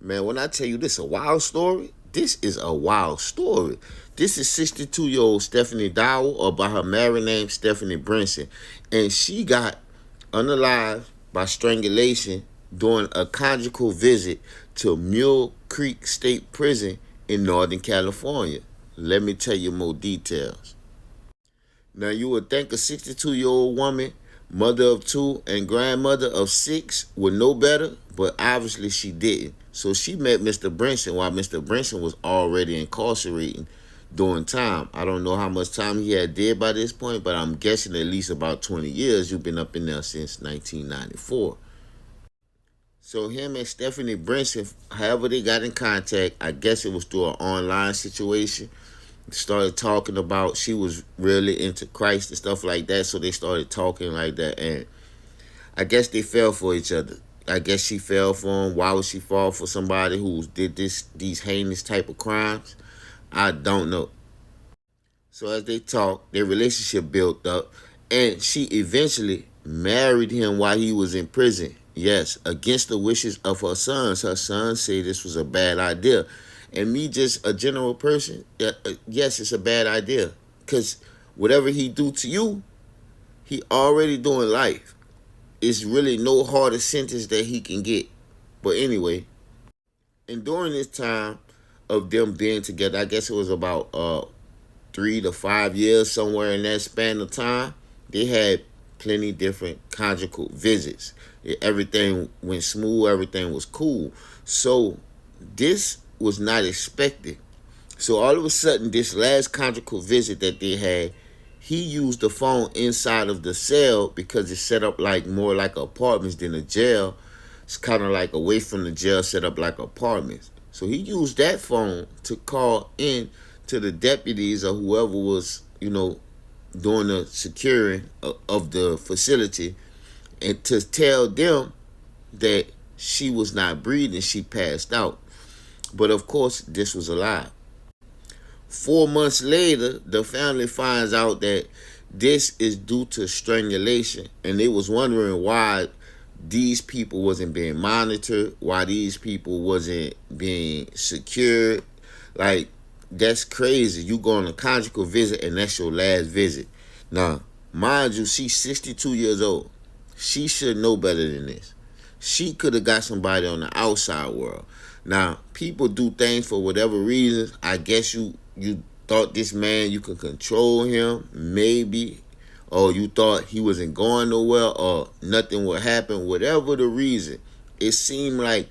Man, when I tell you this is a wild story, this is a wild story. This is 62-year-old Stephanie Dowell, or by her married name, Stephanie Brinson. And she got unalived by strangulation during a conjugal visit to Mule Creek State Prison in Northern California. Let me tell you more details. Now, you would think a 62-year-old woman, mother of two, and grandmother of six would know better, but obviously she didn't. So she met Mr. Brinson while Mr. Brinson was already incarcerating during time. I don't know how much time he had did by this point, but I'm guessing at least about 20 years. You've been up in there since 1994. So him and Stephanie Brinson, however they got in contact, I guess it was through an online situation. Started talking about she was really into Christ and stuff like that. So they started talking like that, and I guess they fell for each other. I guess she fell for him. Why would she fall for somebody who did these heinous type of crimes? I don't know. So as they talked, their relationship built up, and she eventually married him while he was in prison. Yes, against the wishes of her sons. Her sons say this was a bad idea. And me, just a general person, yes, it's a bad idea. Because whatever he do to you, he already doing life. It's really no harder sentence that he can get. But anyway, and during this time of them being together, I guess it was about 3 to 5 years, somewhere in that span of time, they had plenty different conjugal visits. Everything went smooth, everything was cool. So this was not expected. So all of a sudden, this last conjugal visit that they had, he used the phone inside of the cell because it's set up like more like apartments than a jail. It's kind of like away from the jail, set up like apartments. So he used that phone to call in to the deputies or whoever was, doing the securing of the facility, and to tell them that she was not breathing, she passed out. But of course, this was a lie. 4 months later, the family finds out that this is due to strangulation, and they was wondering why these people wasn't being monitored, why these people wasn't being secured. Like, that's crazy. You go on a conjugal visit and that's your last visit. Now, mind you, she's 62 years old. She should know better than this. She could have got somebody on the outside world. Now, people do things for whatever reasons. I guess you thought this man, you could control him, maybe, or you thought he wasn't going nowhere, or nothing would happen. Whatever the reason, it seemed like